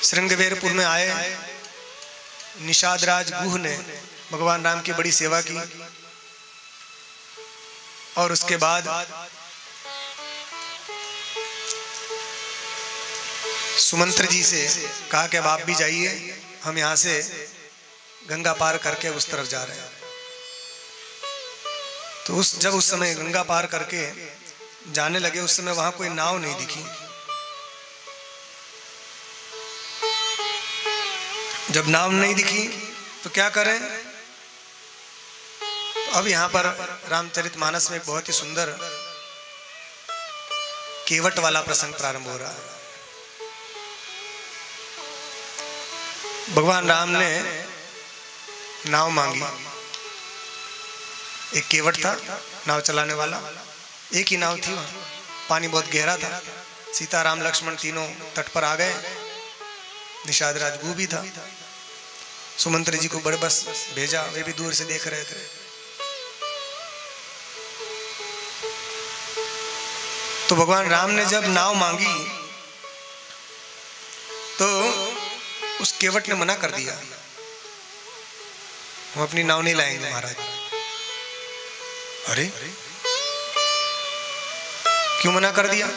श्रृंगवेरपुर में आए, निषाद राज गुह ने भगवान राम की बड़ी सेवा की और उसके बाद सुमंत्र जी से कहा कि अब आप भी जाइए, हम यहाँ से गंगा पार करके उस तरफ जा रहे हैं। तो जब उस समय गंगा पार करके जाने लगे, उस समय वहां कोई नाव नहीं दिखी। जब नाव नहीं दिखी तो क्या करें? तो अब यहाँ पर रामचरितमानस में एक बहुत ही सुंदर केवट वाला प्रसंग प्रारंभ हो रहा है। भगवान राम ने नाव मांगी। एक केवट था नाव चलाने वाला, एक ही नाव थी वहां, पानी बहुत गहरा था। सीता राम लक्ष्मण तीनों तट पर आ गए, निषाद राजगु भी था। सुमंत्र जी को बड़े बस भेजा, वे भी दूर से देख रहे थे। तो भगवान राम ने जब नाव मांगी तो उस केवट ने मना कर दिया, हम अपनी नाव नहीं लाएंगे महाराज। अरे क्यों मना कर दिया?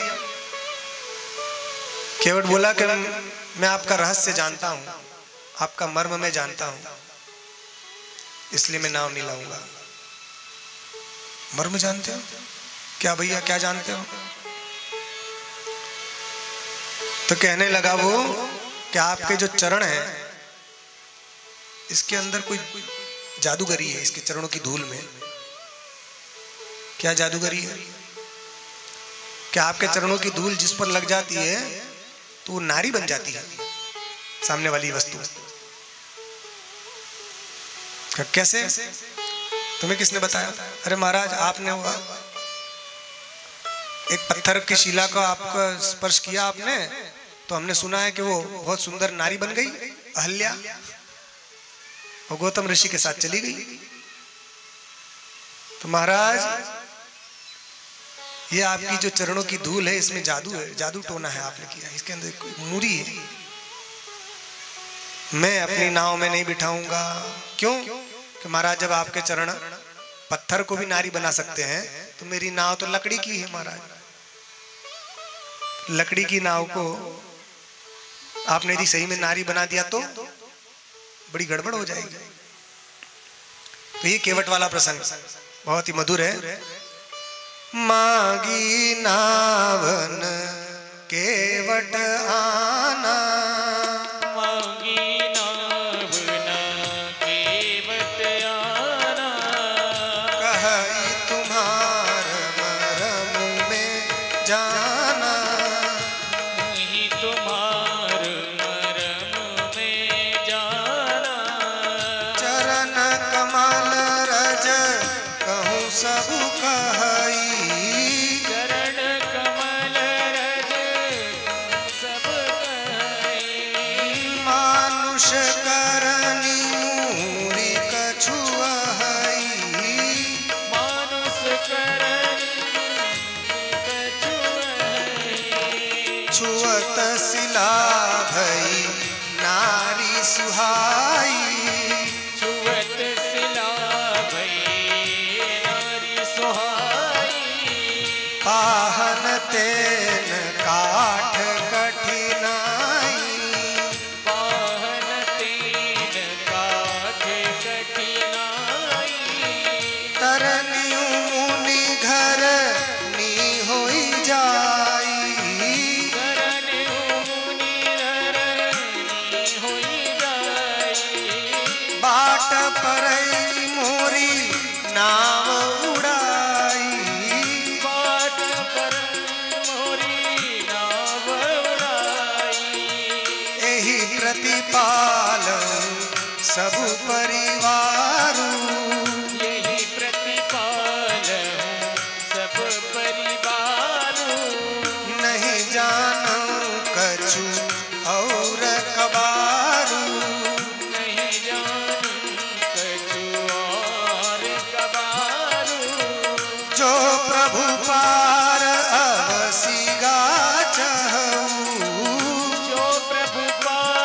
केवट बोला कि मैं आपका रहस्य जानता हूं, आपका मर्म मैं जानता हूं, इसलिए मैं नाव नहीं लाऊंगा। मर्म जानते हो? क्या भैया क्या जानते हो? तो कहने लगा वो कि आपके जो चरण हैं इसके अंदर कोई जादूगरी है, इसके चरणों की धूल में। क्या जादूगरी है? क्या आपके चरणों की धूल जिस पर लग जाती है तो वो नारी बन जाती है, सामने वाली वस्तु। कैसे? तुम्हें किसने बताया? अरे महाराज आपने हुआ, एक पत्थर की शिला का आपका स्पर्श किया आपने, तो हमने सुना है कि वो बहुत सुंदर नारी बन गई, अहल्या, और गौतम ऋषि के साथ चली गई। तो महाराज ये आपकी जो चरणों की धूल है इसमें जादू है, जादू टोना है आपने किया, इसके अंदर कोई मूरी है। मैं अपनी नाव में नहीं बिठाऊंगा। क्यों? कि महाराज जब आपके चरण पत्थर को भी नारी बना सकते हैं तो मेरी नाव तो लकड़ी की है महाराज। लकड़ी की नाव को आपने यदि सही में नारी बना दिया तो बड़ी गड़बड़ हो जाएगी। तो ये केवट वाला प्रसंग बहुत ही मधुर है। मागी नावन केवट आना, मागी नावन केवट आना, कही तुम्हार मरम में जाना, कही तुम्हार मरम में जाना, चरण कमल रज कहूँ सब कही, चरण कमल रज सब कही, मानुष करनी मूरी कछुआई, मानुष करनी कछुआई, छुअत सिला भई नारी सुहाई, छुअत सिला भई नारी सुहाई, पाहन तेन काठ कठिनाई, पाहन तीन काठ कठिनाई, तरनियु मुनि घर नी होई जाई, करन मुनि धरनी होई जाई, बाट परई मोरी नाव उड़ाई, बाट पर मोरी नाव उड़ाई, एही प्रतिपाल सब परिवारू, यही प्रतिपाल सब परिवार, नहीं जानू कछु और कबारू, नहीं जानू कछु और कबारू, जो प्रभु पार अवसिगा चहू, जो प्रभु पार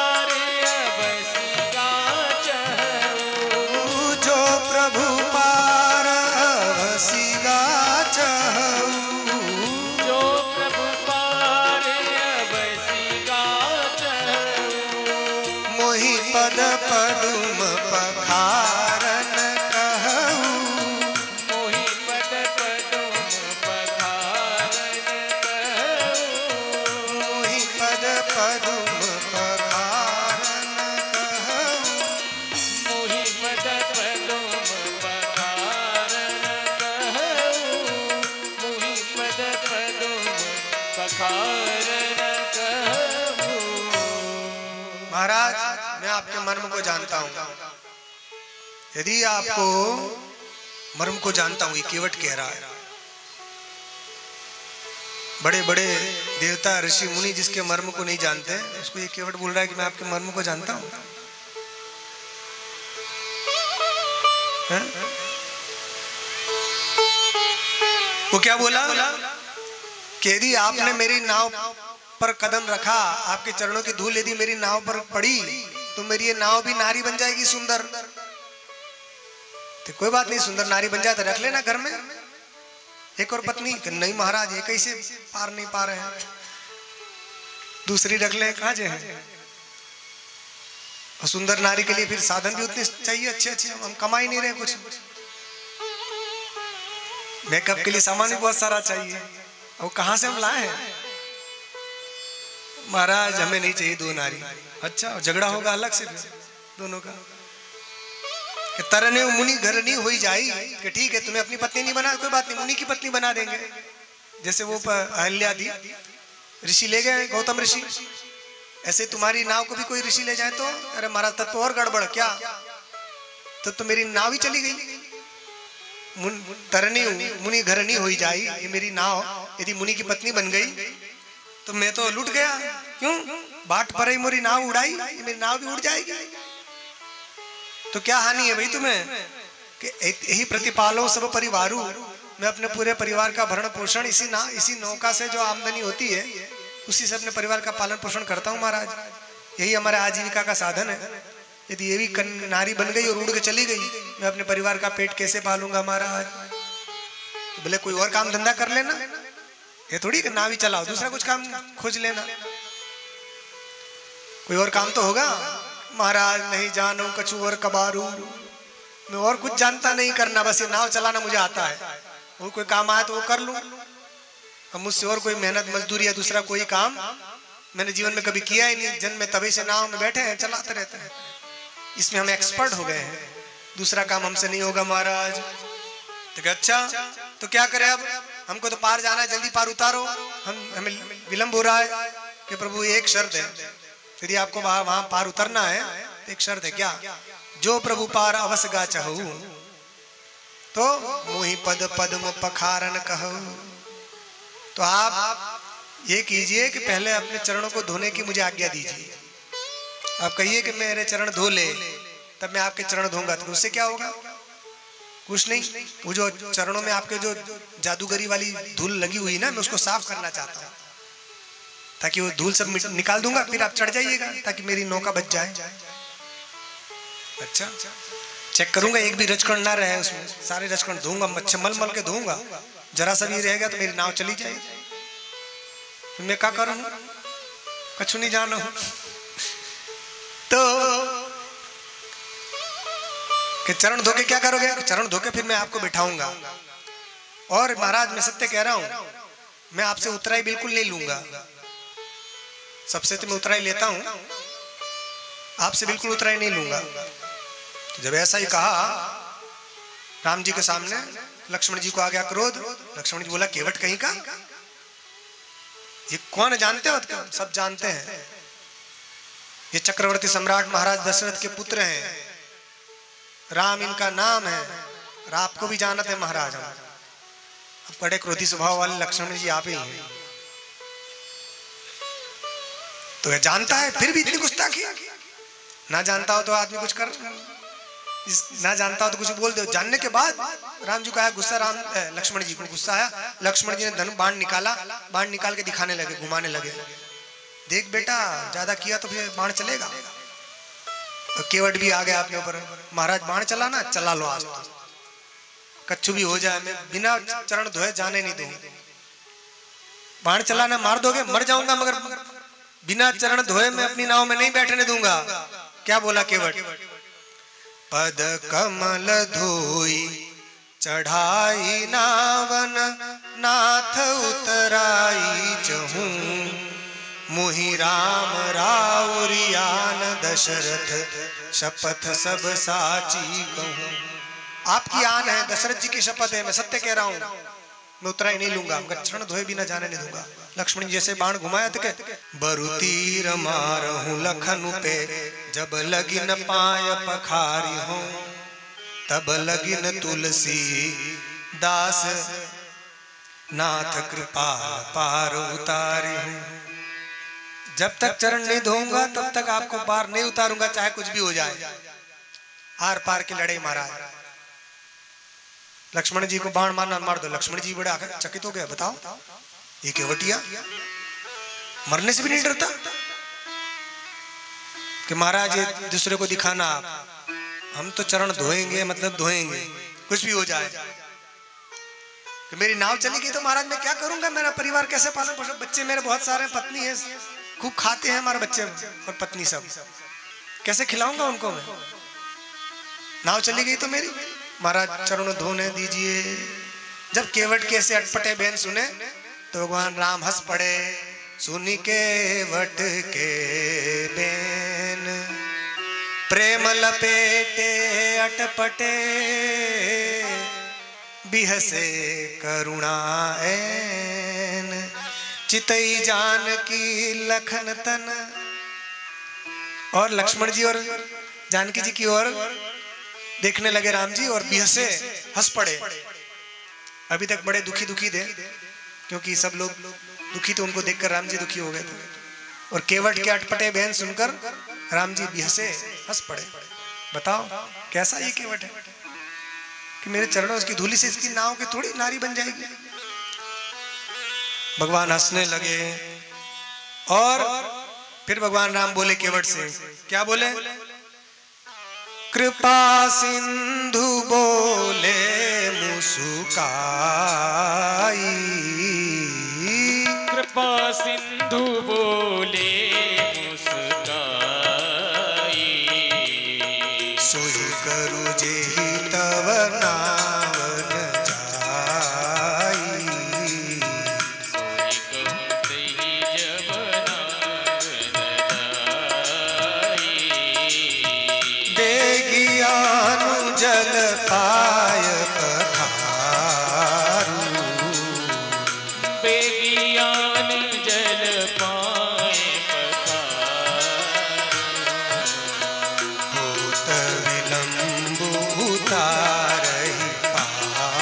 पद पदुम पखारन कहूँ, मोहि पद पदुम पखारन कहूँ, मोहि पद पदुम पखारन कहूँ, मोहि पद पदुम पखारन कहूँ, मोहि पद पदुम पखारन कहूँ। महाराज मैं आपके मर्म को जानता हूँ। यदि आपको मर्म को जानता हूँ, ये केवट कह रहा है। बड़े बड़े देवता ऋषि मुनि जिसके मर्म को नहीं जानते, उसको ये केवट बोल रहा है कि मैं आपके मर्म को जानता हूँ। हैं? वो क्या बोला कि यदि आपने मेरी नाव पर कदम रखा, आपके चरणों की धूल यदि मेरी नाव पर पड़ी, तो मेरी ये नाव भी नारी बन जाएगी सुंदर। तो कोई बात नहीं, सुंदर नारी बन जाए तो रख लेना घर में एक और पत्नी। नहीं महाराज, ये कैसे पार नहीं पा रहे हैं, दूसरी रख ले, कहाँ जे हैं। और सुंदर नारी के लिए फिर साधन भी उतने चाहिए अच्छे अच्छे, हम कमा ही नहीं रहे कुछ। मेकअप के लिए सामान भी बहुत सारा चाहिए, और कहाँ से हम लाए हैं। महाराज हमें नहीं चाहिए दो नारी। अच्छा, झगड़ा होगा अलग से फिर दोनों का। कि तरने मुनि घर नहीं हो जाई, कि ठीक है तुम्हें अपनी पत्नी नहीं बना, कोई बात नहीं, मुनि की पत्नी बना देंगे। जैसे वो अहल्या दी ऋषि ले गए, गौतम ऋषि, ऐसे तुम्हारी नाव को भी कोई ऋषि ले जाए तो, अरे महाराज तब तो और गड़बड़, क्या तब तो मेरी नाव ही चली गई। तरनी मुनि घर नहीं हो जाई, ये मेरी नाव यदि मुनि की पत्नी बन गई तो मैं तो लूट गया। क्यों? बाट पर ही मोरी नाव उड़ाई, ये मेरी नाव भी उड़ जाएगी। तो क्या हानि है भाई तुम्हें कि यही प्रतिपालो सब परिवारू, मैं अपने पूरे परिवार का भरण पोषण इसी नौका से जो आमदनी होती है उसी से अपने परिवार का पालन पोषण करता हूँ महाराज। यही हमारे आजीविका का साधन है। यदि ये भी नारी बन गई और उड़ के चली गई, मैं अपने परिवार का पेट कैसे पालूंगा महाराज। तो बोले कोई और काम धंधा कर लेना, ये थोड़ी कि नाव ही चलाओ, दूसरा कुछ काम खोज लेना, कोई और काम तो होगा। महाराज नहीं जानो कछु और कबारू, मैं और कुछ जानता नहीं करना, बस ये नाव चलाना मुझे आता है। वो कोई काम आया तो वो कर लूं, अब मुझसे और कोई मेहनत मजदूरी या दूसरा कोई काम मैंने जीवन में कभी किया ही नहीं। जन्म में तभी से नाव में बैठे हैं, चलाते रहते हैं, इसमें हम एक्सपर्ट हो गए हैं, दूसरा काम हमसे नहीं होगा महाराज। तो अच्छा तो क्या करें अब, हमको तो पार जाना है, जल्दी पार उतारो, हमें विलंब हो रहा है। कि प्रभु एक शर्त है, यदि आपको वहां पार उतरना है तो एक शर्त है। क्या? जो प्रभु पार अवश्य गा चाहू, तो मोहि पद पद्म पखारन कहू। तो आप ये कीजिए कि पहले अपने चरणों को धोने की मुझे आज्ञा दीजिए। आप कहिए कि मेरे चरण धो ले, तब मैं आपके चरण धोऊंगा। तो उससे क्या होगा? कुछ नहीं, वो जो चरणों में आपके जो जादूगरी वाली धूल लगी हुई ना, मैं उसको साफ करना चाहता हूँ, ताकि वो धूल सब निकाल दूंगा, फिर आप चढ़ जाइएगा, ताकि मेरी नौका बच जाए। अच्छा, चेक करूंगा एक भी रजकण ना रहे उसमें, सारे रजकण धोऊंगा, मच्छर मल मल के धोऊंगा, जरा सा भी रहेगा तो मेरी नाव चली जाएगी। मैं क्या करूं, कुछ नहीं जाना। तो कि चरण धोके क्या करोगे? चरण धोके फिर मैं आपको बिठाऊंगा। और महाराज मैं सत्य कह रहा हूं, मैं आपसे उतराई बिल्कुल नहीं लूंगा। सबसे तो मैं उतराई लेता हूं, आपसे बिल्कुल उतराई नहीं लूंगा। तो जब ऐसा ही कहा राम जी के सामने, लक्ष्मण जी को आ गया क्रोध। लक्ष्मण जी बोला केवट कहीं का, ये कौन है जानते हो? सब जानते हैं, ये चक्रवर्ती सम्राट महाराज दशरथ के पुत्र हैं, राम इनका नाम है, और आपको भी जानते हैं महाराज। अब बड़े क्रोधी स्वभाव वाले लक्ष्मण जी आप ही हैं। तो ये जानता है फिर भी इतनी गुस्ताखी। ना जानता हो तो आदमी कुछ कर, ना जानता हो तो कुछ बोल दो। जानने के बाद राम जी को आया गुस्सा, लक्ष्मण जी को गुस्सा आया। लक्ष्मण जी ने धनुष बाण निकाला, बाण निकाल के दिखाने लगे, घुमाने लगे। देख बेटा ज्यादा किया तो फिर बाण चलेगा। केवट भी आ गया अपने ऊपर, महाराज बाण चलाना, चला लो, आज तो कच्छु भी हो जाए, मैं बिना चरण धोए जाने नहीं दूंगा। बाण चलाना, मार दोगे मर जाऊंगा, मगर बिना चरण धोए मैं अपनी नाव में नहीं बैठने दूंगा। क्या बोला केवट? पद कमल धोई चढ़ाई नावन, नाथ उतराई चहूं, मुहि राम राउरियान दशरथ, शपथ सब साची कहूं। आपकी आन है, दशरथ जी की शपथ है, मैं सत्य कह रहा हूं, मैं उतरा ही नहीं लूंगा, मैं क्षण धोए भी न जाने नहीं दूंगा। लक्ष्मण जैसे बाण घुमाया तो बरु तीर मारहूं लखन पे, जब लगी न पाय पखारी हो, तब लगी न तुलसी दास, नाथ कृपा पार उतारी हूं। जब तक चरण नहीं धोऊंगा तब तक आपको पार नहीं उतारूंगा, चाहे कुछ भी हो जाए। आर पार की लड़ाई मारा है। लक्ष्मण जी को बाण मारना मार दो, लक्ष्मण जी बड़े चकित हो गए, बताओ ये केवटिया मरने से भी नहीं डरता कि महाराज ये दूसरे को दिखाना, हम तो चरण धोएंगे, मतलब धोएंगे, कुछ भी हो जाए। कि मेरी नाव चली गई तो महाराज मैं क्या करूंगा, मेरा परिवार कैसे पालन पोषण, बच्चे मेरे बहुत सारे, पत्नी है, खूब खाते हैं हमारे बच्चे और पत्नी सब, कैसे खिलाऊंगा उनको मैं? नाव चली गई तो मेरी, महाराज चरण धोने दीजिए। जब केवट के ऐसे अटपटे बहन सुने तो भगवान राम हंस पड़े, सुनी केवट के बहन, प्रेम लपेटे अटपटे, बिहसे करुणा ऐन, चितई जान की लखन तन। और लक्ष्मण जी और जानकी जी की ओर देखने लगे राम जी और बिहसे हंस पड़े। अभी तक बड़े दुखी दुखी थे, क्योंकि सब लोग दुखी थे, उनको देखकर राम जी दुखी हो गए थे। और केवट के अटपटे बहन सुनकर राम जी बिहसे हंस पड़े। बताओ कैसा ये केवट है कि मेरे चरणों की धूली से इसकी नाव की थोड़ी नारी बन जाएगी। भगवान हंसने लगे और फिर भगवान राम बोले केवट से, क्या बोले? कृपा सिंधु बोले मुस्काई, कृपा सिंधु बोले मुस्काई, सोहि करु जेहि तव नावन जाई, सोहि कहु तेहि जब नावन जाई, बेगियानु जल पाय पखारू, बेगियान जल पाए पखारू, होत विलंबु उतारहि पारू,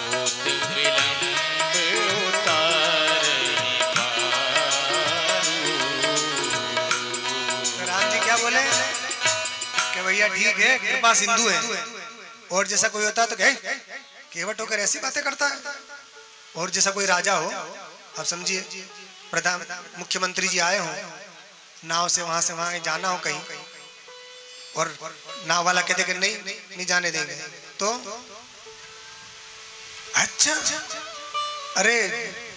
होत विलंब उतारहि पारू। राम जी क्या बोले कि भैया ठीक है, कृपा सिंधु है, और जैसा कोई होता तो कहे केवट होकर ऐसी बातें करता है। और जैसा कोई राजा हो, आप समझिए प्रधान मुख्यमंत्री जी आए हो, नाव से वहां जाना हो कहीं, और नाव वाला कहते कि नहीं जाने देंगे, तो अच्छा अरे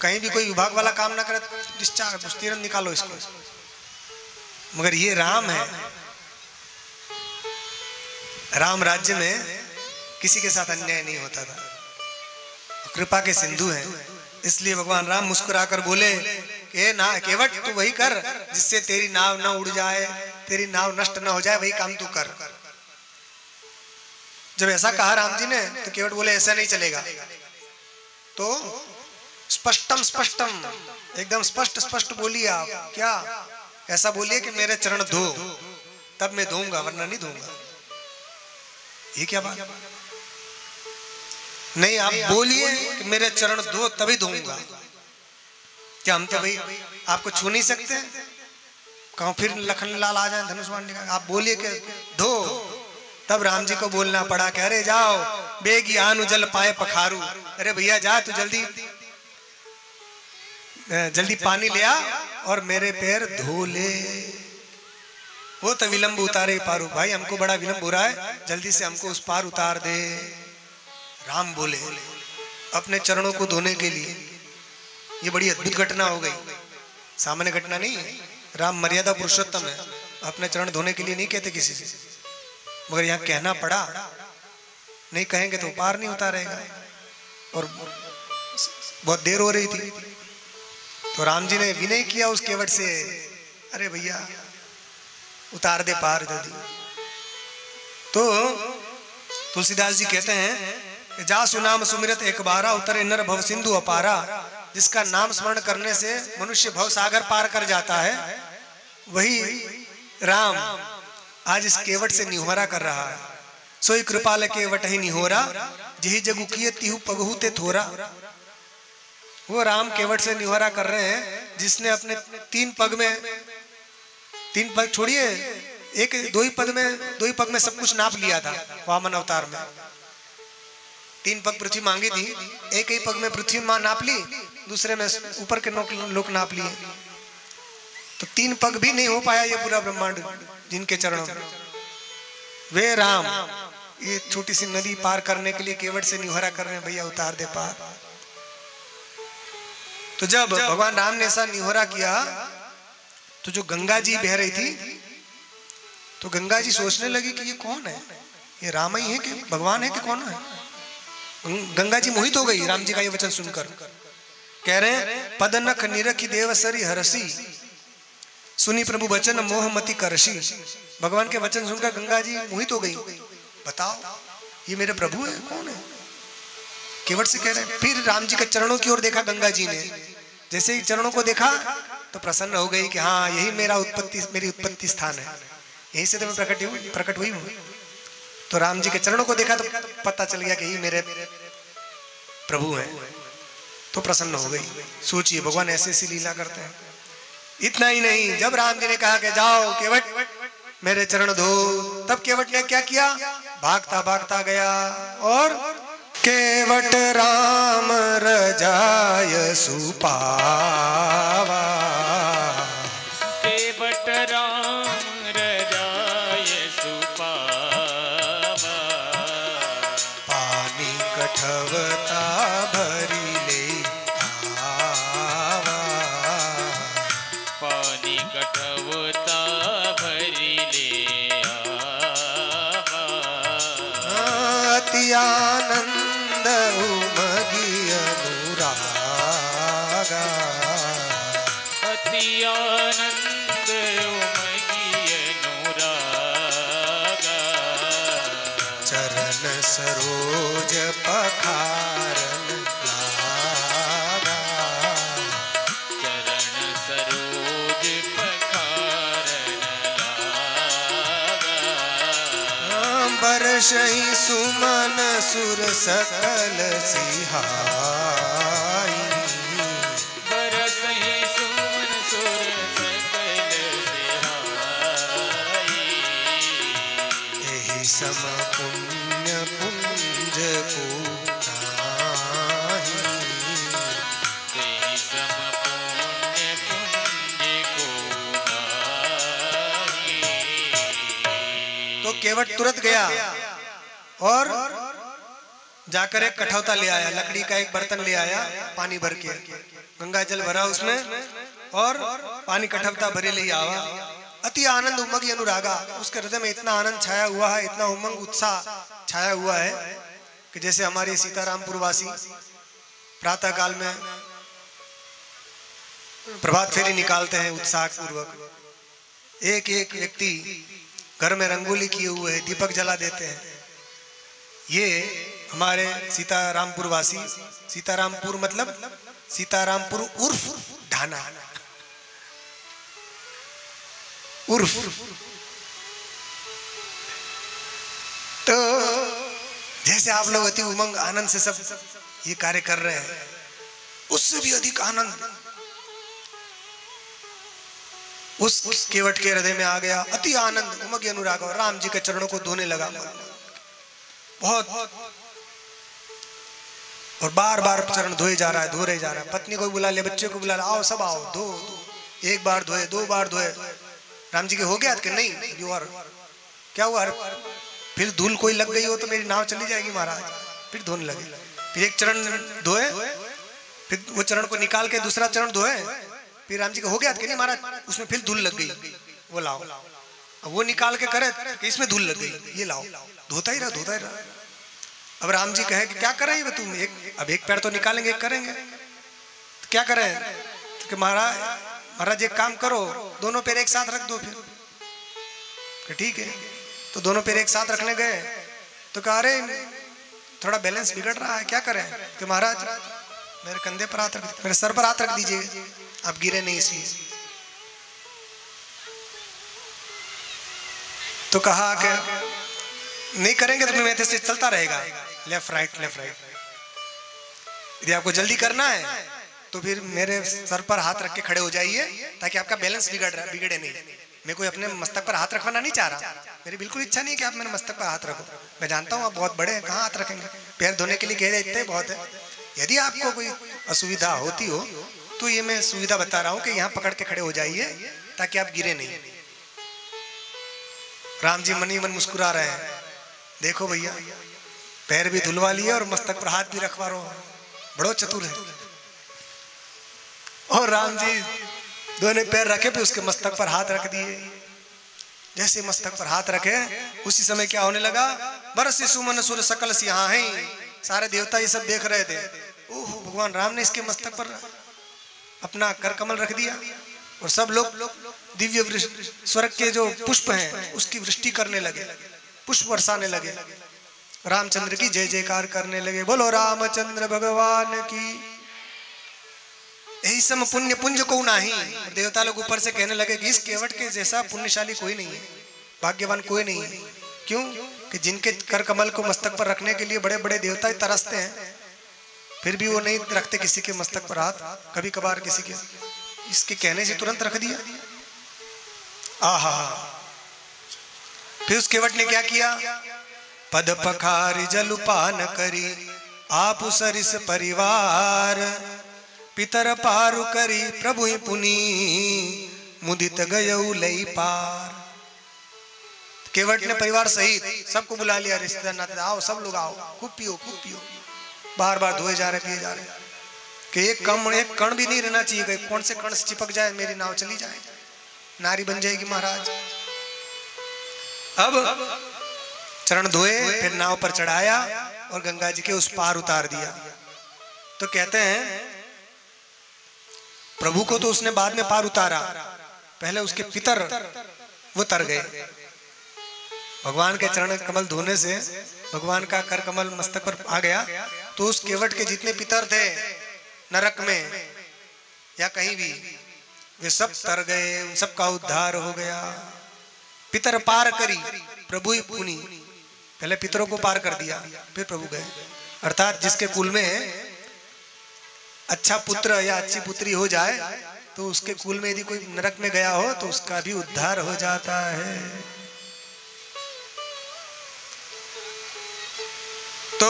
कहीं भी कोई विभाग वाला काम ना करे डिस्चार्ज तुरंत निकालो इसको। मगर ये राम है, राम राज्य में किसी के साथ अन्याय नहीं होता था, कृपा के सिंधु हैं। इसलिए भगवान राम मुस्कुराकर बोले कि ना केवट तू वही कर जिससे तेरी नाव न उड़ जाए, तेरी नाव नष्ट न हो जाए, वही काम तू कर। जब ऐसा कहा राम जी ने तो केवट बोले ऐसा नहीं चलेगा। तो स्पष्टम स्पष्टम एकदम स्पष्ट स्पष्ट बोलिए आप, क्या ऐसा बोलिए कि मेरे चरण धो, तब मैं धोऊंगा वरना नहीं धोऊंगा। ये क्या बात? नहीं, आप बोलिए कि मेरे चरण धो तभी धोऊंगा। क्या हम तो भाई आपको छू नहीं सकते? कहूं फिर लखन लाल आ जाए धनुष बाण निकाल, आप बोलिए कि धो। तब राम जी को बोलना पड़ा कि अरे जाओ बेगी आनु जल पाए पखारू, अरे भैया जा तू जल्दी जल्दी पानी ले आ और मेरे पैर धो ले। वो तो विलंब उतारे पारू, भाई हमको बड़ा विलंब हो रहा है, जल्दी से हमको उस पार उतार दे। राम बोले अपने चरणों को धोने के लिए। ये बड़ी अद्भुत घटना हो गई, सामान्य घटना नहीं है। राम मर्यादा पुरुषोत्तम है, अपने चरण धोने के लिए नहीं कहते किसी से, मगर यहाँ कहना पड़ा, नहीं कहेंगे तो पार नहीं उतारेगा। और बहुत देर हो रही थी तो राम जी ने विनय किया उस केवट से, अरे भैया उतार दे पार जल्दी। तो तुलसीदास जी कहते हैं, जा सुनाम सुमिरत एक बारा उतरे नर भव सिंधु अपारा। जिसका नाम स्मरण करने से मनुष्य भव सागर पार कर जाता है, वही राम आज इस केवट से निहोरा कर रहा है। सोई कृपाल केवट ही निहोरा, जही जगु किए तिहु पगहु ते थोरा। वो राम केवट से निहोरा कर रहे हैं जिसने अपने 3 पग छोड़िए, दो ही पग में सब कुछ नाप लिया था। वामन अवतार में 3 पग पृथ्वी मांगी थी, एक ही पग में पृथ्वी मां नाप ली, दूसरे में ऊपर के लोक नाप लिए। तो 3 पग भी नहीं हो पाया ये पूरा ब्रह्मांड जिनके चरणों में। वे राम ये छोटी सी नदी पार करने के लिए केवट से निहोरा कर रहे हैं, भैया उतार दे पार। तो जब भगवान राम ने ऐसा निहोरा किया तो जो गंगा जी बह रही थी, तो गंगा जी सोचने लगी कि ये कौन है, ये राम ही है कि भगवान है कि कौन है। गंगा जी मोहित हो गई राम जी का ये वचन सुनकर। कह रहे हैं, पद नख निरखी देवसरी हरसी, सुनी प्रभु वचन मोहमती करशी। भगवान के वचन सुनकर गंगा जी मोहित हो गई। बताओ ये मेरे प्रभु है, कौन है? केवट से कह रहे हैं। फिर राम जी के चरणों की ओर देखा गंगा जी ने, जैसे ही चरणों को देखा तो प्रसन्न हो गई कि हाँ यही मेरी उत्पत्ति स्थान है, यही से तो मैं प्रकट हुई हूँ। तो राम जी के चरणों को देखा तो पता चल गया कि यही मेरे प्रभु हैं, तो प्रसन्न हो गई। सोचिए भगवान ऐसे ऐसी लीला करते हैं। इतना ही नहीं, जब राम जी ने कहा कि जाओ केवट मेरे चरण धो, तब केवट ने क्या किया, भागता भागता गया और केवट राम रजाय सुपावा। केवट राम रजाय सुपावा, पानी कठवता भरी ले आवा। पानी कठवता भरी ले आवा। अति आनंद उमगी अनुरागा, अति आनंद उमगी अनुरागा। चरण सरोज पखारन लागा। चरण सरोज पखारन लागा। बरसई सुमन सुर सकल सिहाई। बरसहि सुमन सुर सकल सिहाई। एहि सम पुण्य पुंज को नाही। तेहि सम पुण्य पुंज को नाही। तो केवट तुरंत गया और जाकर एक कठौता ले आया, लकड़ी का एक बर्तन ले आया, पानी भर के गंगा जल भरा उसमें और पानी कठौता भरे ले आवा। अति आनंद उमंग अनुरागा, उसके हृदय में इतना आनंद छाया हुआ है, इतना उमंग उत्साह छाया हुआ है कि जैसे हमारे सीतारामपुर वासी प्रातः काल में प्रभात फेरी निकालते हैं उत्साह पूर्वक। एक एक व्यक्ति घर में रंगोली किए हुए है, दीपक जला देते हैं। ये हमारे सीतारामपुर वासी, सीतारामपुर मतलब सीतारामपुर उर्फ ढाना, उर्फ। तो जैसे आप लोग अति उमंग आनंद से सब ये कार्य कर रहे हैं, उससे भी अधिक आनंद उस केवट के हृदय में आ गया। अति आनंद उमंग अनुराग, और राम जी के चरणों को धोने लगा बहुत, और बार बार चरण धोए जा रहा है, धो रहे जा रहा है। पत्नी को बुला ले, बच्चे को बुला ले, आओ सब आओ, धो। एक बार धोए, 2 बार धोए। राम जी के हो गया कि नहीं, और क्या हुआ, फिर धूल कोई लग गई हो तो मेरी नाव चली जाएगी महाराज। फिर धोने लगे, फिर एक चरण धोए, फिर वो चरण को निकाल के दूसरा चरण धोए, फिर राम जी का हो गया कि नहीं महाराज, उसमें फिर धूल लग गई, वो लाओ। अब वो निकाल के करे कि इसमें धूल लग गई, ये लाओ, धोता ही रहा। अब राम जी कहे कि क्या करें तुम, अब एक पैर तो निकालेंगे, एक करेंगे, तो क्या करें? तो कि महाराज एक काम करो, दोनों पैर एक साथ रख दो। फिर ठीक है, तो दोनों पैर एक साथ रखने गए तो कहा अरे थोड़ा बैलेंस बिगड़ रहा है, क्या करें? कि महाराज मेरे कंधे पर हाथ रख, मेरे सर पर हाथ रख दीजिए, आप गिरे नहीं इसलिए। तो कहा कि नहीं करेंगे तो मैं से चलता रहेगा, लेफ्ट राइट लेफ्ट राइट। यदि आपको जल्दी करना है तो फिर मेरे सर पर हाथ रख के खड़े हो जाइए, ताकि आपका बैलेंस बिगड़े नहीं। मैं कोई अपने मस्तक पर हाथ रखवाना नहीं चाह रहा, मेरी बिल्कुल इच्छा नहीं कि आप मेरे मस्तक पर हाथ रखो। मैं जानता हूँ आप बहुत बड़े हैं, कहाँ हाथ रखेंगे, पैर धोने के लिए कह देते बहुत है। यदि आपको कोई असुविधा होती हो तो ये मैं सुविधा बता रहा हूँ कि यहाँ पकड़ के खड़े हो जाइए ताकि आप गिरे नहीं। राम जी मन ही मन मुस्कुरा रहे हैं, देखो भैया पैर भी धुलवा लिए और मस्तक पर हाथ भी रखवा रहे हो, बड़ो चतुर है। और राम जी दोनों पैर रखे फिर उसके मस्तक पर हाथ रख दिए। जैसे मस्तक पर हाथ रखे उसी समय क्या होने लगा, बरस सुमन सुर सकल सिंहा है, सारे देवता ये सब देख रहे थे। ओह भगवान राम ने इसके मस्तक पर अपना कर कमल रख दिया और सब लोग दिव्य स्वर्ग के जो पुष्प हैं उसकी वृष्टि करने लगे, पुष्प बरसाने लगे, रामचंद्र की जय जयकार करने लगे। बोलो रामचंद्र भगवान की। यही सम पुण्य पुंज को नाही। देवता लोग ऊपर से कहने लगे कि इस केवट के जैसा पुण्यशाली कोई नहीं है, भाग्यवान कोई नहीं है। क्यों? कि जिनके कर कमल को मस्तक पर रखने के लिए बड़े बड़े देवता तरसते हैं, फिर भी वो नहीं रखते किसी के मस्तक पर हाथ, कभी कभार किसी के। इसके कहने से तुरंत रख दिया। आहा, फिर उस केवट ने क्या किया, पद पखारी जलुपान करी आप सरिस परिवार, पितर पारु करी प्रभु पुनी मुदित गयऊ लई पार। केवट ने परिवार सहित सबको बुला लिया, रिश्तेदार नाते, आओ सब लोग आओ, खूब पियो खूब पियो। बार बार धोए जा रहे पिए जा रहे कि एक कण भी नहीं रहना चाहिए, कौन से कण से चिपक जाए मेरी नाव चली जाए, नारी बन जाएगी महाराज। अब चरण धोए, फिर नाव पर चढ़ाया और गंगा जी के उस पार उतार दिया। तो कहते हैं प्रभु को तो उसने बाद में पार उतारा, पहले उसके पितर वो तर गए। भगवान के चरण कमल धोने से भगवान का कर कमल मस्तक पर आ गया, तो उस केवट के जितने पितर थे नरक में या कहीं भी, वे सब तर गए, उन सब का उद्धार हो गया। पितर पार करी प्रभु ही पुनी, पहले पितरों को पार कर दिया फिर प्रभु गए। अर्थात जिसके कुल में अच्छा पुत्र या अच्छी पुत्री हो जाए तो उसके कुल में यदि कोई नरक में गया हो तो उसका भी उद्धार हो जाता है। तो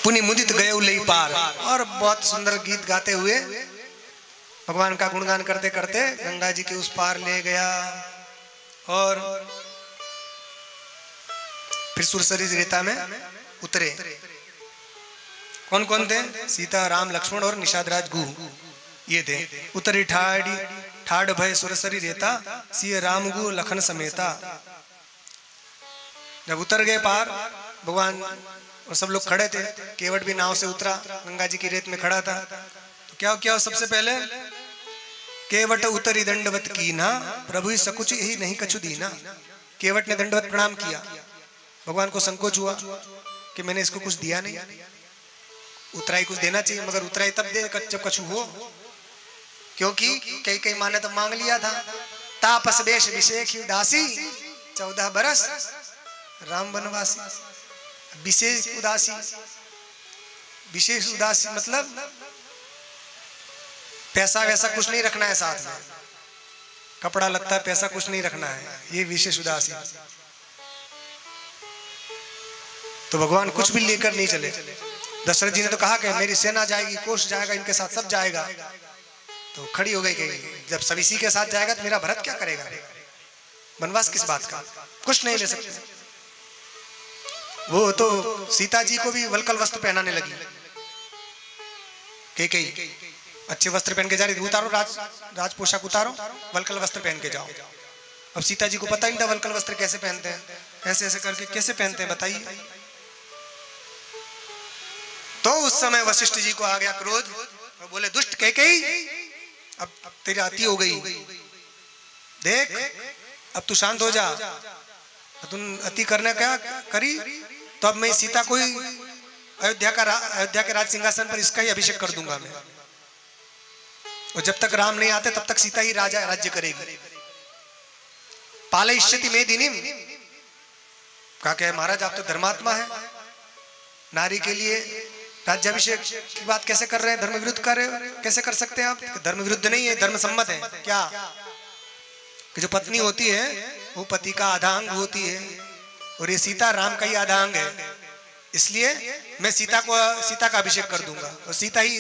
पुनि मुदित गए लई पार, और बहुत सुंदर गीत गाते हुए भगवान का गुणगान करते करते गंगा जी के उस पार ले गया। और फिर सुरसरी रेता में उतरे। कौन कौन थे? सीता राम लक्ष्मण और निषादराज गुह, ये थे। उतरी ठाड़ भय सुरसरी रेता, सिय राम गु लखन समेता। जब उतर गए पार भगवान और सब लोग खड़े थे, केवट भी नाव से उतरा, गंगा जी की रेत में खड़ा था। तो क्या किया सबसे पहले, केवट उतरी दंडवत कीना, प्रभु सकुच ही नहीं कछु दीना। केवट ने दंडवत प्रणाम किया। भगवान को संकोच हुआ कि मैंने इसको कुछ दिया नहीं, उतराई कुछ देना चाहिए, मगर उतराई तब दे जब कछु हो, क्योंकि कई कई माने तो मांग लिया था। तापस देश विशेष उदासी, 14 बरस राम वनवासी। विशेष उदासी, विशेष उदासी मतलब पैसा वैसा कुछ नहीं रखना है साथ में, कपड़ा लगता पैसा कुछ नहीं रखना है, ये विशेष उदासी। तो भगवान कुछ भी लेकर नहीं चले। दशरथ जी ने तो कहा कि मेरी सेना जाएगी, कोष जाएगा, इनके साथ सब जाएगा। तो खड़ी हो गई कि जब सब इसी के साथ जाएगा तो मेरा भरत क्या करेगा, वनवास किस बात का, कुछ नहीं ले सकते। वो तो सीता जी को भी वलकल वस्त्र पहनाने लगी। कैकेयी अच्छे वस्त्र पहन के जा रही थी, उतारो राज पोशाक उतारो, वल्कल वस्त्र पहन के जाओ। अब सीता जी को पता ही नहीं था वल्कल वस्त्र कैसे पहनते हैं, ऐसे ऐसे करके कैसे पहनते हैं बताइए। तो उस समय वशिष्ठ जी को आ गया क्रोध और बोले दुष्ट कैकेयी, अब तेरी अति हो गई, देख अब तू शांत हो जा, तुम अति करने क्या करी, तो अब मैं सीता को ही अयोध्या के राज सिंहासन पर इसका ही अभिषेक कर दूंगा मैं, और जब तक राम नहीं आते तब तक सीता ही राज्य करेगी। पालयिष्यति मेदिनीम, कहा क्या महाराज आप तो धर्मात्मा है, नारी के लिए राज्याभिषेक की बात कैसे कर रहे हैं, धर्म विरुद्ध कर रहे हो, कैसे कर सकते हैं आप? धर्म विरुद्ध नहीं है, धर्म सम्मत है। क्या कि जो पत्नी होती है वो पति का आधांग होती है, और ये सीता राम का ही आधांग है, इसलिए मैं सीता का अभिषेक कर दूंगा और सीता ही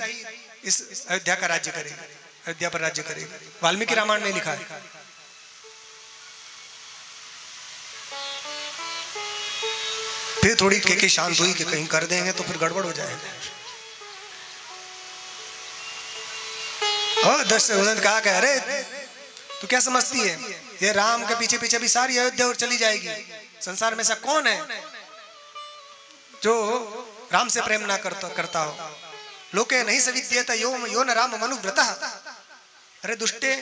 इस अयोध्या का राज्य करेगी, अयोध्या पर राज्य करेगी। वाल्मीकि रामायण में लिखा है। फिर थोड़ी कैकेयी शांत हुई कि कहीं कर देंगे तो फिर गड़बड़ हो जाएगा। और दशरथ कहा कि अरे तू क्या समझती है, ये राम के पीछे पीछे भी सारी अयोध्या और चली जाएगी। संसार में ऐसा कौन है जो राम से प्रेम ना करता हो। लोके नहीं सविद्येत यो न राम मनुव्रतः। अरे दुष्टे,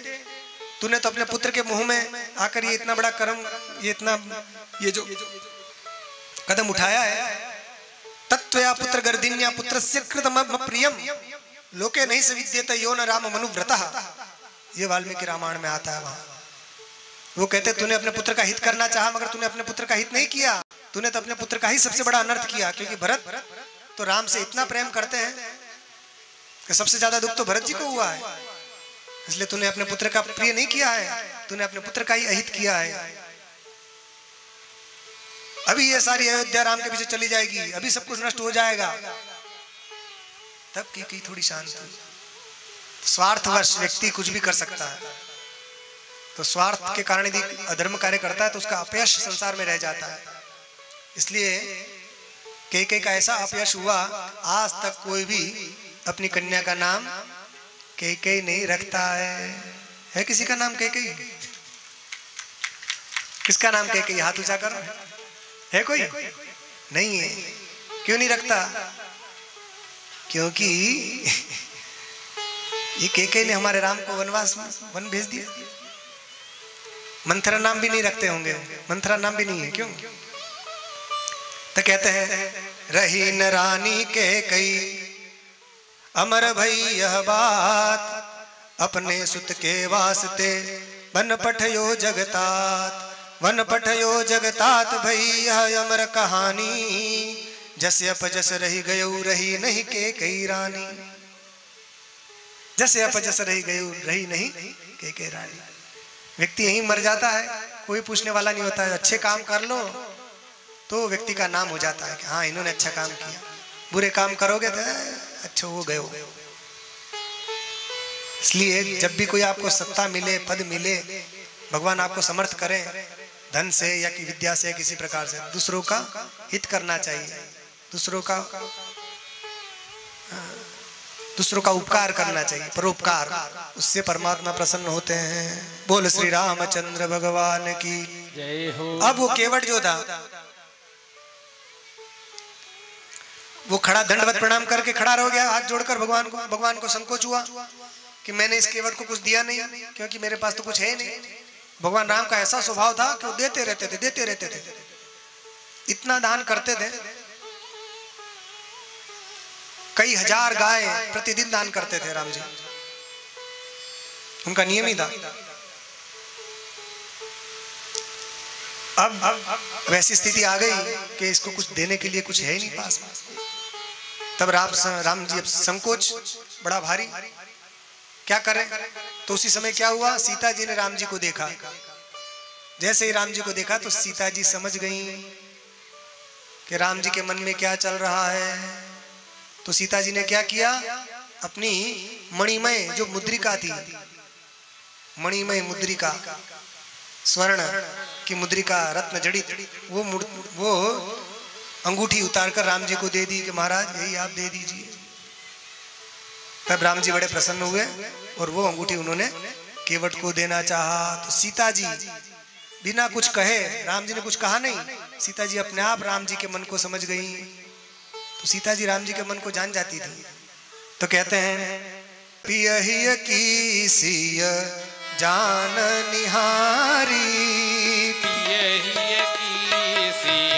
तूने तो अपने पुत्र के मुंह में आकर ये इतना बड़ा कर्म, ये जो कदम उठाया है। तत्वया पुत्र गर्दिन्या पुत्रस्य कृतम प्रियम लोके नहीं सविद्येत यो न राम मनुव्रतः। ये वाल्मीकि रामायण में आता है। वहां वो कहते तूने अपने पुत्र का हित करना चाहा, मगर तूने अपने पुत्र का हित नहीं किया, तूने तो अपने पुत्र का ही सबसे बड़ा अनर्थ किया। क्योंकि भरत तो राम से इतना प्रेम करते हैं कि सबसे ज्यादा दुख तो भरत जी को हुआ है, इसलिए तूने अपने पुत्र का प्रिय नहीं किया है, तूने अपने पुत्र का ही अहित किया है। अभी ये सारी अयोध्या राम के पीछे चली जाएगी, अभी सब कुछ नष्ट हो जाएगा। तब की थोड़ी शांत हुई। स्वार्थवश व्यक्ति कुछ भी कर सकता है, तो स्वार्थ के कारण यदि अधर्म कार्य करता है तो उसका अपयश संसार में रह जाता है। इसलिए कैकेयी का ऐसा अपयश हुआ, आज तक कोई भी अपनी कन्या का नाम कैकेयी नहीं रखता है किसी का नाम कैकेयी? किसका नाम कैकेयी? हाथ ऊंचा करो। है कोई? नहीं है। क्यों नहीं रखता? क्योंकि ये कैकेयी ने हमारे राम को वन भेज दिया। मंथरा नाम भी नहीं रखते होंगे, मंथरा नाम भी नहीं है। क्यों? तो कहते हैं रही न रानी कैकेयी अमर भई यह बात, अपने सुत के वास्ते वन पठयो जगतात, वन पठयो जगतात भई यह अमर कहानी, जस अपजस रही गयो रही नहीं कैकेयी रानी। जैसे अपजस रही गयो रही नहीं कैकेयी रानी। व्यक्ति यहीं मर जाता है, कोई पूछने वाला नहीं होता है। अच्छे काम कर लो तो व्यक्ति का नाम हो जाता है कि हाँ इन्होंने अच्छा काम किया। बुरे काम करोगे तो अच्छा वो गयो। इसलिए जब भी कोई आपको सत्ता मिले, पद मिले, भगवान आपको समर्थ करें धन से या कि विद्या से, किसी प्रकार से दूसरों का हित करना चाहिए, दूसरों का उपकार करना चाहिए, परोपकार। उससे परमात्मा प्रसन्न होते हैं। बोल श्री रामचंद्र भगवान की जय हो। अब वो केवट जो था वो खड़ा दंडवत प्रणाम करके खड़ा रह गया, हाथ जोड़कर भगवान को संकोच हुआ कि मैंने इस केवट को कुछ दिया नहीं, क्योंकि मेरे पास तो कुछ है नहीं। भगवान राम का ऐसा स्वभाव था कि वो देते रहते थे, इतना दान करते थे। कई हजार गाय प्रतिदिन दान करते थे राम जी, उनका नियम ही था। अब वैसी स्थिति आ गई कि इसको कुछ देने के लिए कुछ है ही नहीं पास में। तब राम जी अब संकोच बड़ा भारी, क्या करें? तो उसी समय क्या हुआ, सीता जी ने राम जी को देखा। जैसे ही राम जी को देखा तो सीता जी समझ गई कि राम जी के मन में क्या चल रहा है। तो सीता जी ने क्या किया, अपनी मणिमय जो मुद्रिका थी, मणिमय मुद्रिका, स्वर्ण की मुद्रिका, रत्न जड़ित वो अंगूठी उतारकर राम जी को दे दी कि महाराज यही आप दे दीजिए। तब राम जी बड़े प्रसन्न हुए और वो अंगूठी उन्होंने केवट को देना चाहा। तो सीता जी बिना कुछ कहे, राम जी ने कुछ कहा नहीं, सीता जी अपने आप राम जी के मन को समझ गई। तो सीता जी राम जी के मन को जान जाती थी। तो कहते हैं पियहिय की सिय जान निहारी, पियहिय की सिय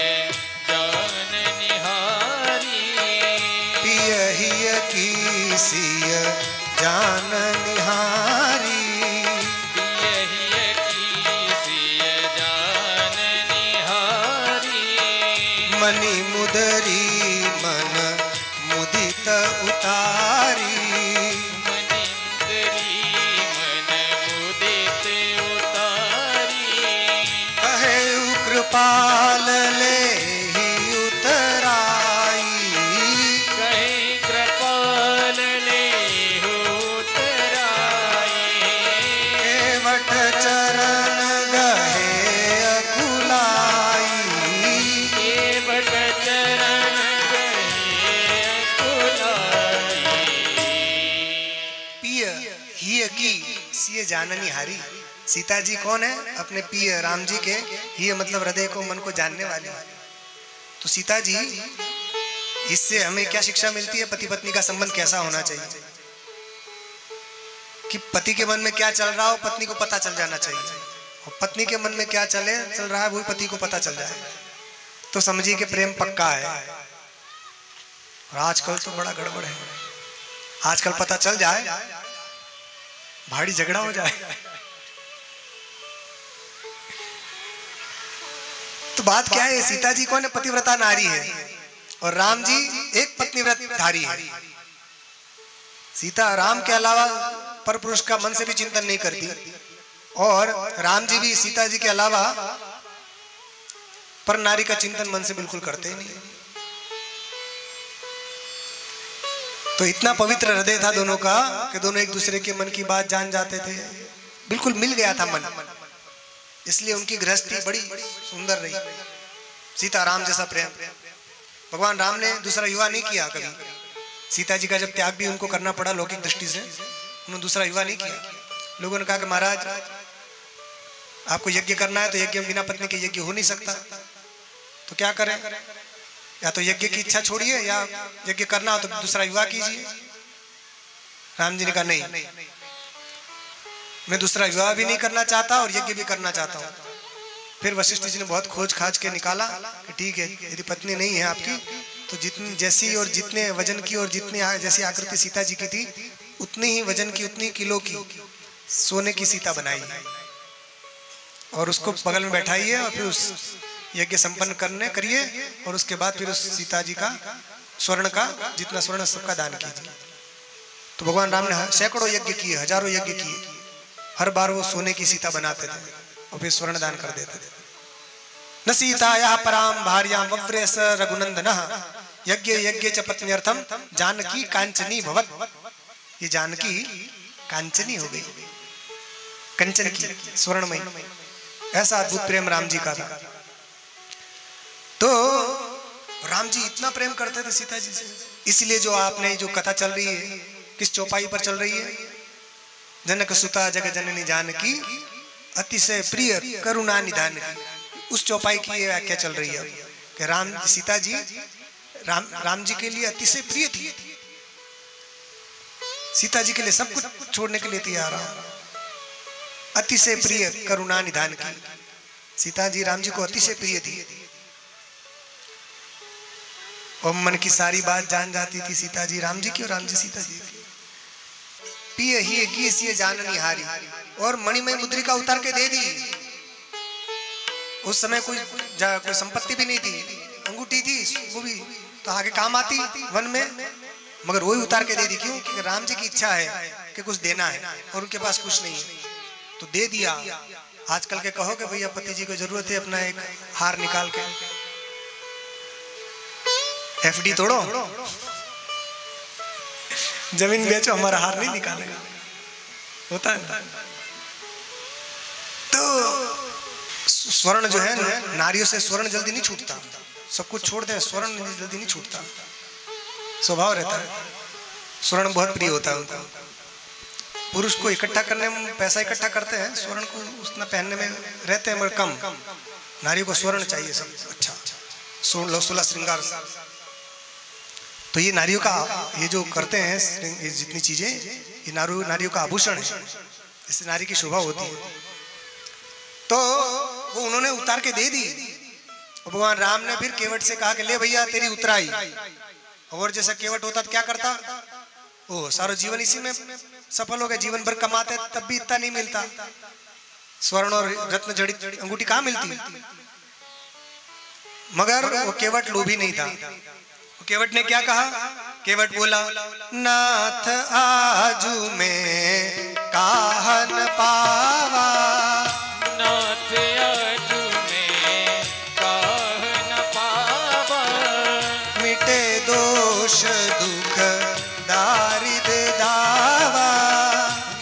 जान निहारी, पियहिय की सिय जान निहारी, पियहिय की सिय जान निहारी, मणि मुदरी मन मुदित उतारी, मनि मुदरी मन मुदित उतारी, कहे कृपाल ले ही उतराई, कहीं कृपाल लेहु उतराई, केवट चरण गहे अकुलाई, केवट चरण गहे अकुलाई, पिय हिय की सिय जाननी हारी। सीता जी कौन है? अपने पिय राम जी के, हिय मतलब हृदय को, मन को जानने वाली। तो सीता जी, इससे हमें क्या शिक्षा मिलती है? पति पत्नी का संबंध कैसा होना चाहिए, कि पति के मन में क्या चल रहा हो पत्नी को पता चल जाना चाहिए, और पत्नी के मन में क्या चल रहा है वही पति को पता चल जाए, तो समझिए कि प्रेम पक्का है। और आजकल तो बड़ा गड़बड़ है, आजकल पता चल जाए भारी झगड़ा हो जाए। तो बात क्या है? सीता जी कौन है? पतिव्रता नारी है, और राम जी एक पत्नीव्रत धारी है। सीता राम के अलावा पर पुरुष का मन से भी चिंतन नहीं करती, और राम जी भी सीता जी के अलावा पर नारी का चिंतन मन से बिल्कुल करते ही नहीं। तो इतना पवित्र हृदय था दोनों का कि दोनों एक दूसरे के मन की बात जान जाते थे, बिल्कुल मिल गया था मन, इसलिए उनकी गृहस्थी बड़ी सुंदर रही। सीता राम जैसा प्रेम भगवान राम ने दूसरा विवाह नहीं किया कभी। सीता जी का जब त्याग भी उनको करना पड़ा लौकिक दृष्टि से, उन्होंने दूसरा विवाह नहीं किया। लोगों ने कहा कि महाराज आपको यज्ञ करना है तो यज्ञ बिना पत्नी के यज्ञ हो नहीं सकता, तो क्या करें? या तो यज्ञ की इच्छा छोड़िए, या यज्ञ करना हो तो दूसरा विवाह कीजिए। राम जी ने कहा नहीं, मैं दूसरा विवाह भी नहीं करना चाहता और यज्ञ भी करना चाहता हूँ। फिर वशिष्ठ जी ने बहुत खोज खाज के निकाला कि ठीक है, यदि पत्नी नहीं है आपकी तो जितनी जैसी और जितने वजन की और जितनी जैसी आकृति सीता जी की थी उतनी ही वजन की, उतनी किलो की सोने की सीता बनाई और उसको बगल में बैठाइए और फिर उस यज्ञ संपन्न करिए और उसके बाद फिर उस सीता जी का स्वर्ण का जितना स्वर्ण सबका दान कीजिए। तो भगवान राम ने सैकड़ों यज्ञ किए, हजारों यज्ञ किए, हर बार वो सोने की सीता बनाते थे और फिर स्वर्ण दान कर देते थे। न सीतायाः पराम भार्यां वव्रेस रघुनंदनः यज्ञ यज्ञ च पत्न्यर्थम जानकी कांचनी भवत। ये जानकी कांचनी हो गई, कंचन की, स्वर्णमयी। ऐसा अद्भुत प्रेम राम जी का था। तो राम जी इतना प्रेम करते थे सीता जी से, इसलिए जो आपने जो कथा चल रही है किस चौपाई पर चल रही है? जनक सुता जग जननी जानकी अतिशय प्रिय करुणा निधान की, उस चौपाई की ये व्याख्या चल रही है कि सीता जी राम जी के लिए अतिशय प्रिय थी। सीता जी के लिए सब कुछ छोड़ने के लिए तैयार रहा। अतिशय प्रिय करुणा निधान की, सीता जी राम जी को अतिशय प्रिय थी और मन की सारी बात जान जाती थी सीता जी राम जी की और राम जी सीता जी की। पिय ही की सी जाननी हारी, और मणिमय मुद्रिका उतार के दे दी। उस समय कोई संपत्ति भी नहीं थी, अंगूठी थी वो भी तो आगे काम आती वन में, मगर वही उतार के दे दी। क्यों? क्योंकि राम जी की इच्छा है कि कुछ देना है और उनके पास कुछ नहीं है तो दे दिया। आजकल के कहो कि भैया पति जी को जरूरत है, अपना एक हार निकाल के एफडी तोड़ो, जमीन बेचो, हमारा हार नहीं निकालेगा, होता है। तो स्वर्ण जो है, नारियों से स्वर्ण जल्दी नहीं छूटता, सब कुछ छोड़ दे स्वर्ण जल्दी नहीं छूटता, स्वभाव रहता है। स्वर्ण बहुत प्रिय होता है उनको। पुरुष को इकट्ठा करने में पैसा इकट्ठा करते हैं, स्वर्ण को उसने पहनने में रहते हैं मगर कम। नारी को स्वर्ण चाहिए सब अच्छा, सोलह श्रृंगार। तो ये नारियों का ये जो करते हैं ये जितनी चीजें, ये नारियों का आभूषण है, इससे नारी की शोभा होती है। तो वो उन्होंने उतार के दे दी। भगवान राम ने फिर केवट से कहा कि ले भैया तेरी उतराई। और जैसा केवट होता तो क्या करता, ओ सारा जीवन इसी में सफल हो गया, जीवन भर कमाते तब भी इतना नहीं मिलता, स्वर्ण और रत्न जड़ित अंगूठी कहाँ मिलती। मगर वो केवट लोभी नहीं था। केवट ने क्या कहा, केवट बोला नाथ आजू में काहन पावा, नाथ आजू में काहन पावा, मिटे दोष दुख दारिद्र दावा,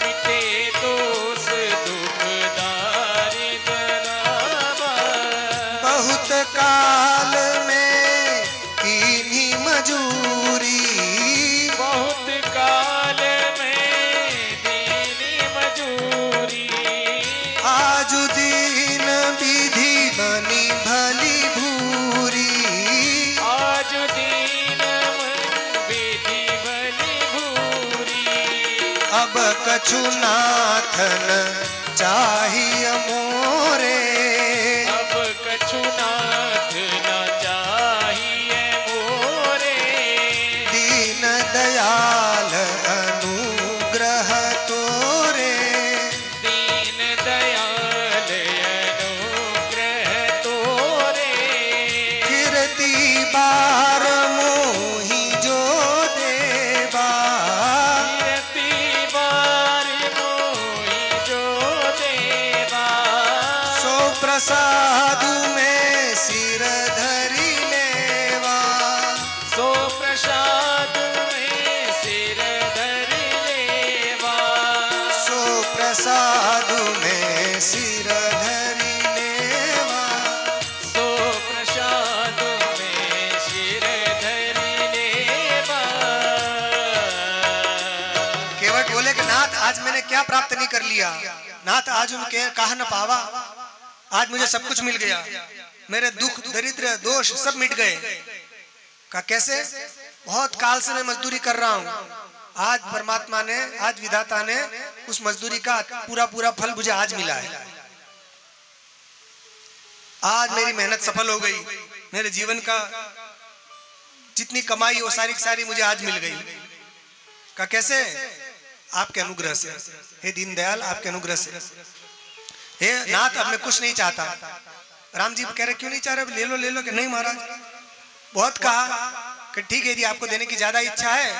मिटे दोष दुख दारिद्र दावा, बहुत काल में कीनी मजूरी, बहुत काल में दीनी मजूरी, आज दीन विधि बनी भली भूरी, आज दीन विधि भली भूरी, अब कछु नाथन चाहिए मोरे, अब कछु नाथ न चाहिए मोरे, दीन दयाल अनुग्रह तोरे, दीन दयाल अनुग्रह तोरे, कीर्ति बार मोहि जो देवा, कीर्ति बार मोहि जो देवा, सो प्रसाद में सिर धरी लेवा, सो प्रसाद में सिर धरि लेवा, सो प्रसाद में सिर धरी लेवा, सो प्रसाद में सिर धरि लेवा। केवट बोले कि नाथ आज मैंने क्या प्राप्त नहीं कर लिया, नाथ आज उनके कहा न पावा, आज मुझे सब कुछ मिल गया, मेरे दुख दरिद्र दोष सब मिट गए। का कैसे, बहुत काल से मैं मजदूरी कर रहा हूँ, आज परमात्मा ने, आज विधाता ने उस मजदूरी का पूरा पूरा फल मुझे आज मिला है। आज मेरी मेहनत सफल हो गई, मेरे जीवन का जितनी कमाई वो सारी की सारी मुझे आज मिल गई। का कैसे, आपके अनुग्रह से, हे दीनदयाल आपके अनुग्रह से। हे नाथ अब मैं कुछ नहीं चाहता। राम जी कह रहे क्यों नहीं चाह रहे, ले लो ले लो। कि नहीं महाराज, बहुत कहा कि ठीक है यदि आपको देने की ज्यादा इच्छा है,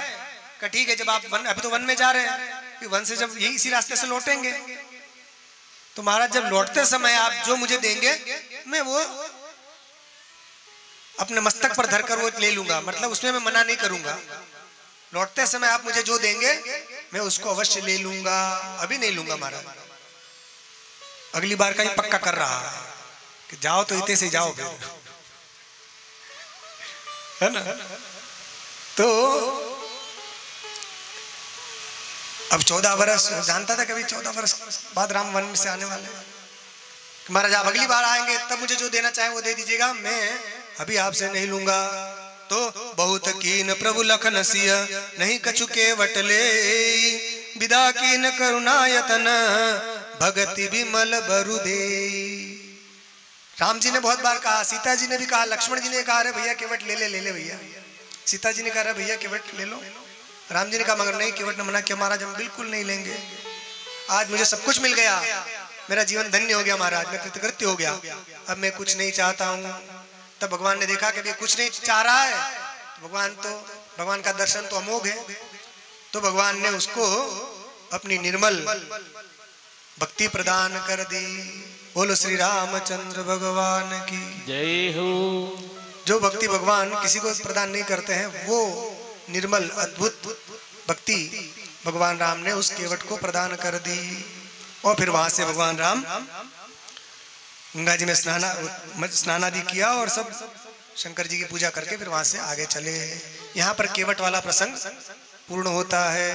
कि ठीक है जब आप वन, अभी तो वन में जा रहे हैं, वन से जब यही इसी रास्ते से लौटेंगे तो महाराज जब लौटते समय आप जो मुझे देंगे मैं वो अपने मस्तक पर धरकर वो ले लूंगा, मतलब उसमें मैं मना नहीं करूंगा। लौटते समय आप मुझे जो देंगे मैं उसको अवश्य ले लूंगा, अभी नहीं लूंगा महाराज, अगली बार का ही पक्का कर रहा है कि जाओ तो इतने से जाओ फिर, है ना। तो अब 14 वर्ष जानता था कभी 14 वर्ष बाद राम वन से आने वाले, महाराज आप अगली बार आएंगे तब मुझे जो देना चाहे वो दे दीजिएगा, मैं अभी आपसे नहीं लूंगा। तो बहुत कीन प्रभु लखन सिय नहीं कछु के वटले, विदा कीन करुणायतन भगति विमल बरु दे। राम जी ने बहुत बार कहा, सीता जी ने भी कहा, लक्ष्मण जी ने कहा अरे भैया केवट ले ले ले ले भैया। सीता जी ने कहा भैया केवट ले लो, राम जी ने कहा मगर नहीं, केवट ने मना किया महाराज हम बिल्कुल नहीं लेंगे, आज मुझे सब कुछ मिल गया, मेरा जीवन धन्य हो गया महाराज, मैं कृतकृत्य हो गया, अब मैं कुछ नहीं चाहता हूँ। तब भगवान ने देखा कि कुछ नहीं चाह रहा है, भगवान का दर्शन तो अमोघ है, तो भगवान ने उसको अपनी निर्मल भक्ति प्रदान कर दी। बोलो श्री रामचंद्र भगवान की जय हो। जो भक्ति भगवान किसी को प्रदान नहीं करते हैं वो निर्मल अद्भुत भक्ति भगवान राम ने उस केवट को प्रदान कर दी। और फिर वहां से भगवान राम गंगा जी में स्नान आदि किया और सब शंकर जी की पूजा करके फिर वहां से आगे चले। यहाँ पर केवट वाला प्रसंग पूर्ण होता है